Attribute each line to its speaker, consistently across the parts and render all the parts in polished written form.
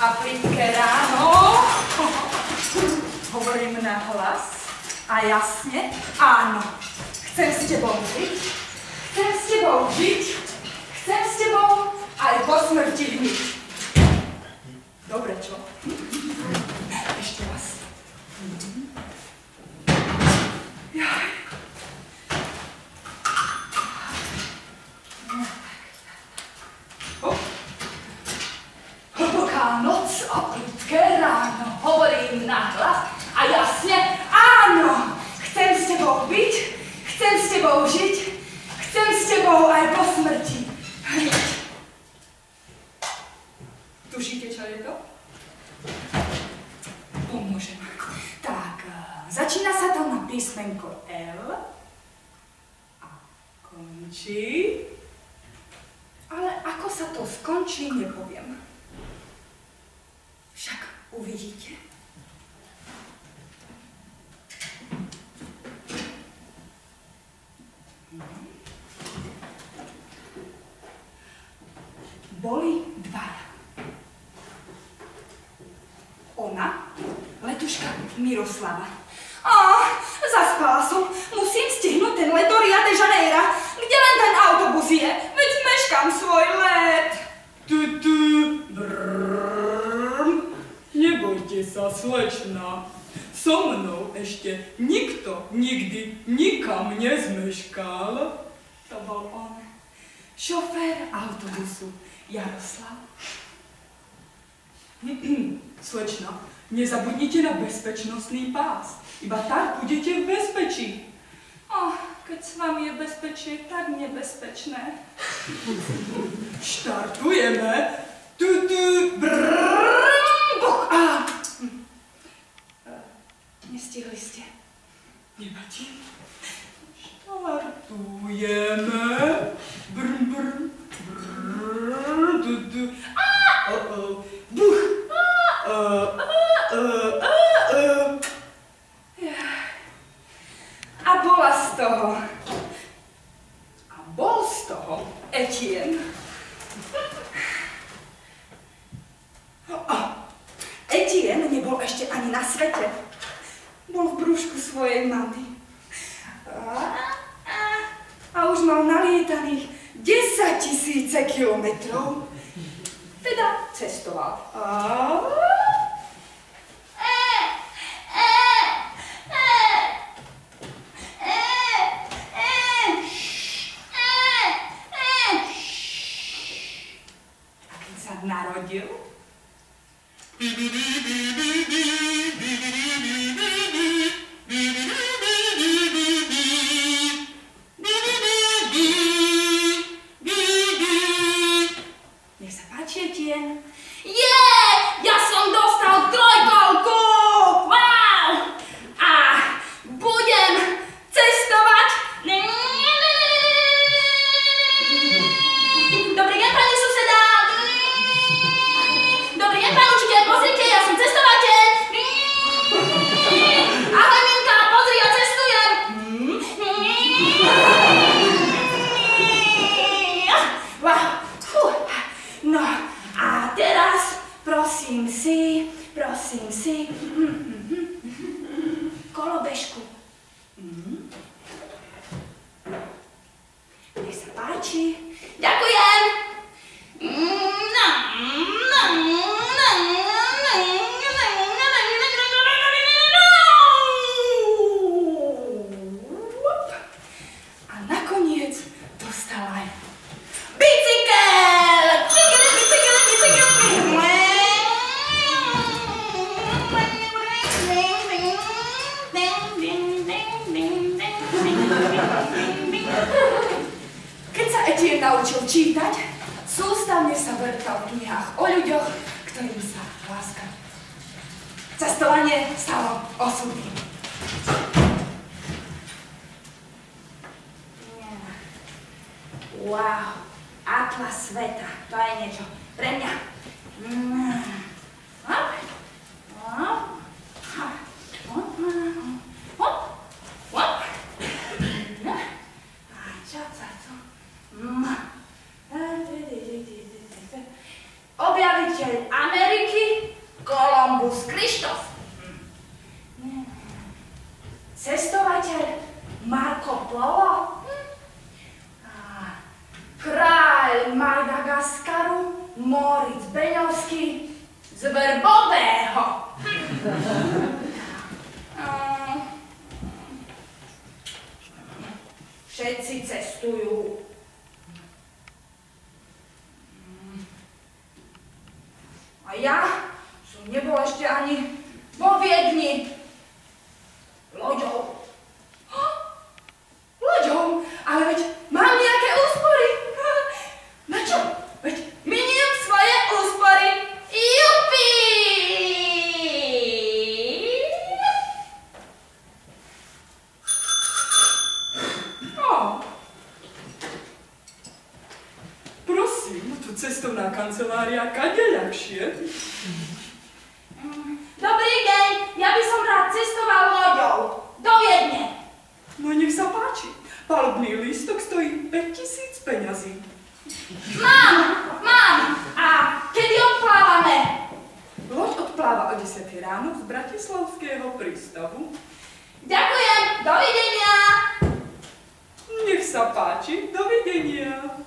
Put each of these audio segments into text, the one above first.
Speaker 1: a plitké ráno. Hovorím nahlas a jasne, áno. Chcem s tebou žiť, chcem s tebou žiť, chcem s tebou aj po smrti hniť. Dobre, čo? Ešte raz. Jaj. Hlboká noc a plitké ráno, hovorím nahlas a jasne, áno! Chcem s tebou byť, chcem s tebou žiť, chcem s tebou aj po smrti hniť. Tušíte, čo je to? Pomôžem. Tak, začína sa to na písmenko L a končí. Ale ako sa to skončí, nepoviem. Však uvidíte. Boli dvaja. Ona, letuška Miroslava. Zaspala som. Musím stihnúť ten let do Rio de Janeiro. Kde len ten autobus je? Veď meškám svoj let.
Speaker 2: Nebojte sa, slečna. So mnou ešte nikto nikdy nikam nezmeškal.
Speaker 1: To bol on. Šofér autobusu Jaroslav.
Speaker 2: Slečna, nezabudnite na bezpečnostný pás. Iba tak budete v bezpečí.
Speaker 1: Keď s vami je bezpečie, tak nebezpečné.
Speaker 2: Štartujeme.
Speaker 1: Nestihli ste.
Speaker 2: Nevadí. Štartujeme. Buch.
Speaker 1: A bola z toho. A bol z toho Etienne. Etienne nebol ešte ani na svete. Bol v brúšku svojej mamy. A už mal nalietaných 10 000 kilometrov. Teda cestoval. A keď sa narodil, nech sa páči, Etienne. Ja som dostal trojkolku! Wow! A budem cestovať. Dobrý deň, pani suseda. Dobrý deň, pán učiteľ, pozrite, ja som cestovateľ. Ahoj, Minka, pozri, ja cestujem. Wow. No, a teraz prosím si, kolobežku. Nech sa páči. Ďakujem. A nakoniec dostal aj bicykel! Keď sa Etienne naučil čítať, sústavne sa vrtal v knihách o ľuďoch, ktorým sa láska. Cestovanie stalo osudným. Wow, atlas sveta, to je niečo pre mňa. Objaviteľ Ameriky cestovateľ Marco Polo, kráľ Madagaskaru Moritz Beňovský z Verbového. Všetci cestujú. A ja som nebol ešte ani vo Viedni. Loďou. Loďou? Ale veď mám nejaké úspory. Na čo? Veď miniem svoje úspory. Jupi!
Speaker 2: Prosím, tu cestovná kancelária, kade ľahšie?
Speaker 1: Dobrý deň, ja by som rád cestoval loďou. Do Viedne.
Speaker 2: No nech sa páči. Palubný lístok stojí 5000 peňazí.
Speaker 1: Mám. A kedy odplávame?
Speaker 2: Loď odpláva o 10 ráno z Bratislavského prístavu.
Speaker 1: Ďakujem, dovidenia.
Speaker 2: Nech sa páči, dovidenia.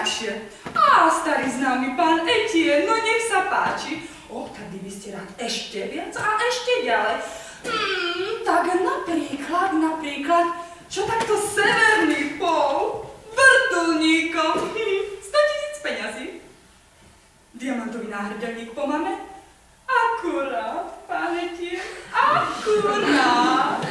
Speaker 2: ľahšie. Á, starý známy pán Etienne, no nech sa páči. O, tady by ste rád ešte viac a ešte ďalej. Tak napríklad, čo takto severný pol, vrtuľník náhrdelník po mame? Akurát, pán Etienne, akurát.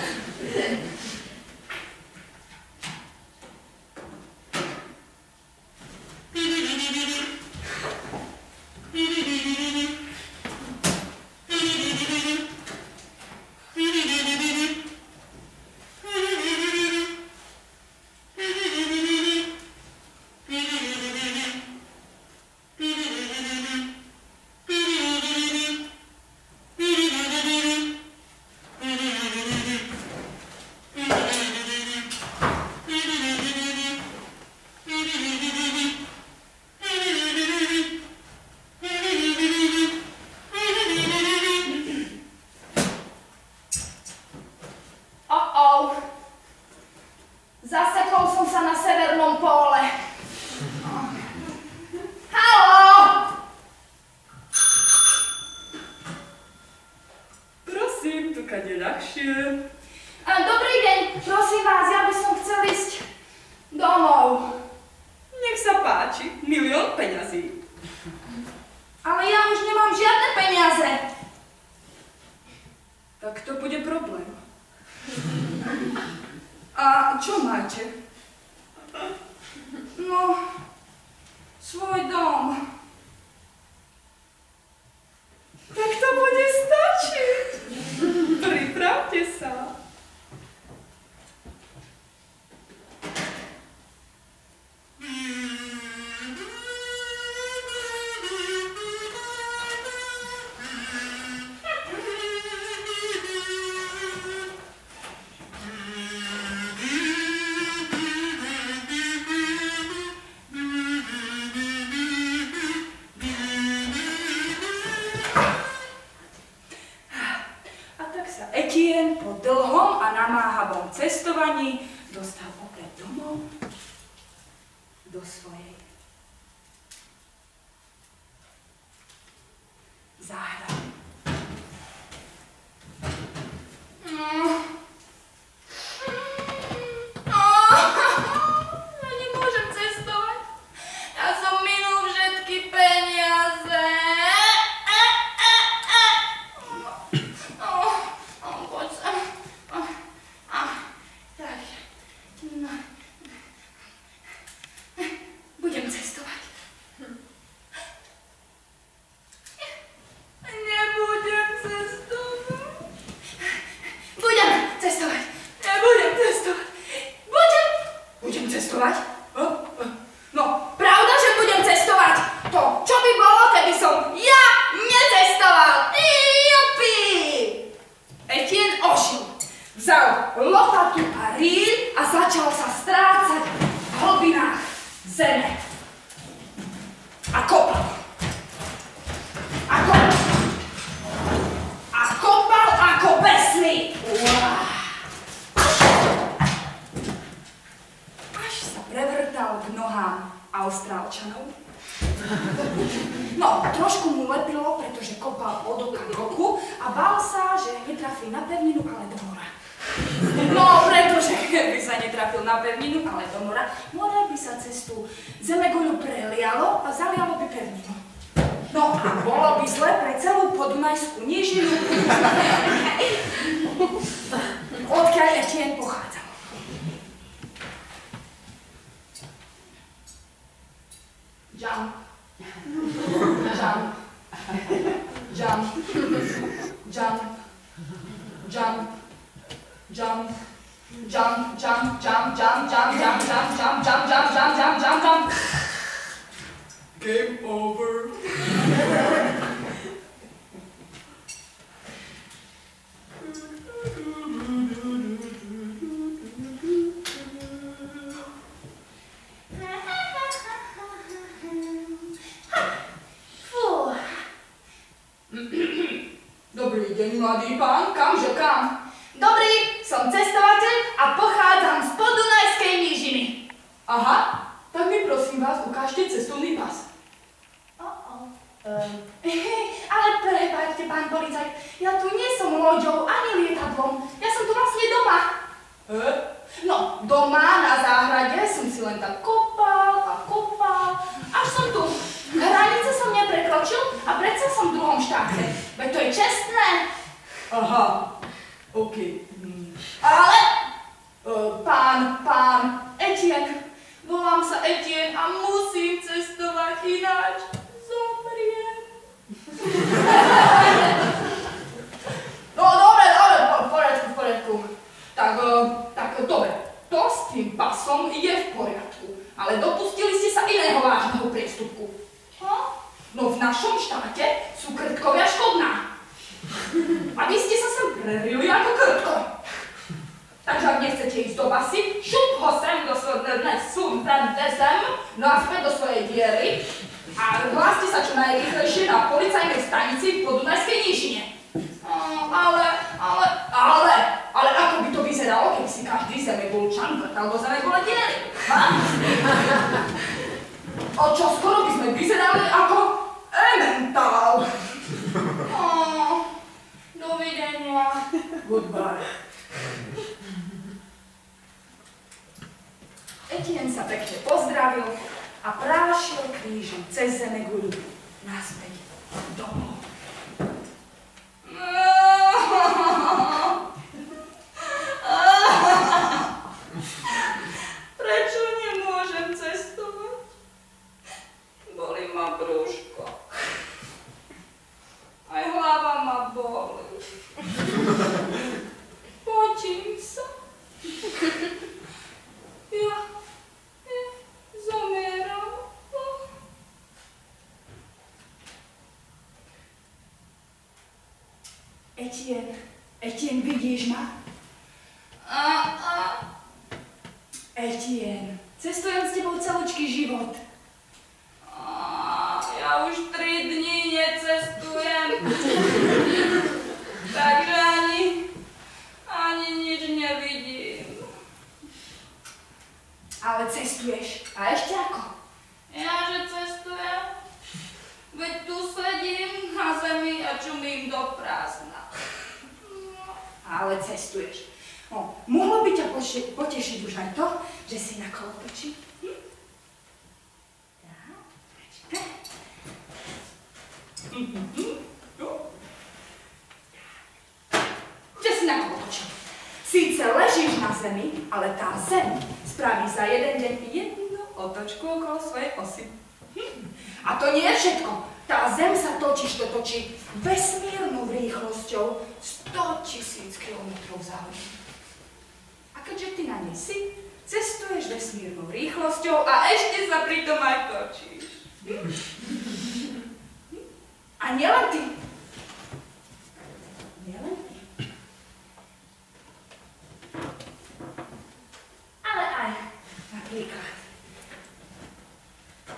Speaker 1: Zasekol som sa na severnom póle. Haló!
Speaker 2: Prosím, tu kade ľahšie.
Speaker 1: Dobrý deň, prosím vás, ja by som chcel ísť domov.
Speaker 2: Nech sa páči, 1 000 000 peňazí.
Speaker 1: Ale ja už nemám žiadne peniaze.
Speaker 2: Tak to bude problém. A čo máte?
Speaker 1: No, svoj dom.
Speaker 2: Tak to bude stačiť. Pripravte sa. Etienne po dlhom a namáhavom cestovaní dostal opäť domov do svojej záhrady.
Speaker 1: Ja nemôžem cestovať. Ja som minul všetky peniaze.
Speaker 2: Budem cestovať.
Speaker 1: Nebudem cestovať.
Speaker 2: Budem cestovať.
Speaker 1: Nebudem cestovať.
Speaker 2: Budem cestovať?
Speaker 1: No, pravda, že budem cestovať. To, čo by bolo, keby som ja necestoval. Jupi! Etienne ožil. Vzal lopatu a rýl a začal sa strácať v hlbinách zeme. A kopal. A kopal. A kopal ako besný. Až sa prevrtal k nohám Austrálčanov. No, trošku mu lepilo, pretože kopal od oka k oku a bál sa, že netrafí na pevninu, ale do mora. No, pretože keby sa netrafil na pevninu, ale do mora, more by sa cez tú zemeguľu prelialo a zalialo by pevninu. No a bolo by zle pre celú podunajskú nížinu, odkiaľ Etienne pochádzal. Jump. Jump. Jump. Jump. Jump. Jump. Jump, jump, jump, jump, jump, jump, jump, jump, jump, jump, jump, jump, jump, jump.
Speaker 2: Game over. Dobrý deň, mladý pán, kamže kam?
Speaker 1: Dobrý, som cestovateľ a pochádzam z podunajskej nížiny.
Speaker 2: Aha, tak mi prosím vás ukážte cestovný pas.
Speaker 1: Ale prepáčte, pán policajt, ja tu nie som loďou ani lietadlom, ja som tu vlastne doma. No, doma na záhrade som si len tak kopal a kopal, až som tu. Hranice som neprekročil a
Speaker 2: Aha, OK. Ale, pán Etienne, volám sa Etienne a musím cestovať, ináč zomriem. No, dobre, v poriadku. Tak, dobre, to s tým pasom je v poriadku, ale dopustili ste sa iného vážneho priestupku. No v našom štáte sú krtkovia škodná. A vy ste sa sem prerili ako krtko. Takže ak nechcete ísť do basy, šup ho sem no a späť do svojej diery a hláste sa čo najrýchlejšie na policajnej stanici v Podunajskej nížine. Ale ako by to vyzeralo, keby si každý zemegulčan vrtal do zemegule diery? O čo skoro by sme vyzerali ako Emmental. Dovidenia. Goodbye. Etienne sa pekne pozdravil a prášil krížom cez zemeguľu naspäť domov. Prečo nemôžem cestovať? Bolí ma brúško. Aj hlava ma bolí. Potím sa. Ja zomieram. Etienne, vidíš ma? Etienne, cestujem s tebou celočký život. Ja už 3 dní necestujem. Takže ani nič nevidím. Ale cestuješ. A ešte ako? Ja, že cestujem. Veď tu sedím na zemi a čumím do prázdna. Ale cestuješ. Mohlo by ťa potešiť už aj to, že si na kolotoči. Že si na kolotoči. Síce ležíš na zemi, ale tá zem spraví za jeden deň jednu otočku okolo svojej osy. A to nie je všetko. Tá zem sa točí vesmírnou rýchlosťou 100 000 kilometrov za hodinu. A keďže ty na nej si, cestuješ vesmírnou rýchlosťou a ešte sa pritom aj točíš. A nielen ty. Ale aj napríklad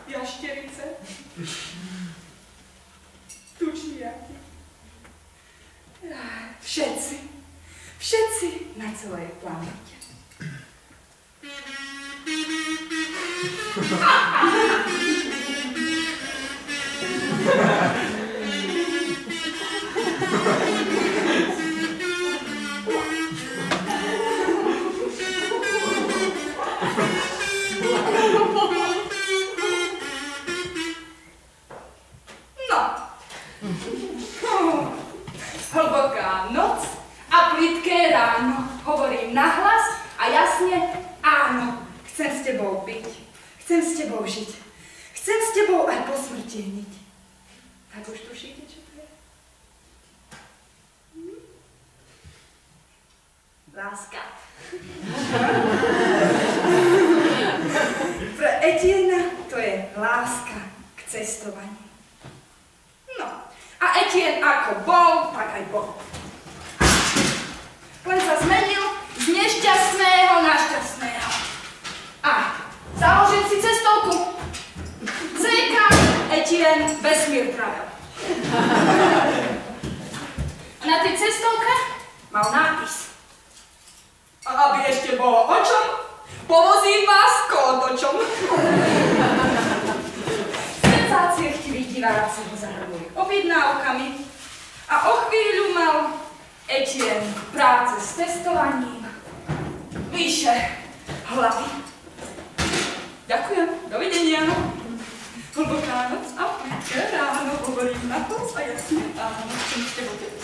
Speaker 2: jašterice, tučniaky. Všetci na celej planete. Hlboká noc a plitké ráno. Hovorím nahlas a jasne áno. Chcem s tebou byť. Chcem s tebou žiť. Chcem s tebou aj posmrtieniť. Tak už tušíte, čo to je? Láska. Pre Etienne to je láska k cestovaniu. No. A Etienne ako bol, tak aj bol. Len sa zmenil z nešťastného na šťastného. A založil si cestovku. CK Etienne Vesmír Travel. A na tej cestovke mal nápis. A aby ešte bolo o čom, povozím vás kolotočom. Senzácie chtivých diváci ho zahrnuli objednávkami a o chvíľu mal Etienne práce s testovaním vyše hlavy. Ďakujem, dovidenia. Hlboká noc a plitké ráno, hovorím na to a jasne áno, chcem s tebou byť.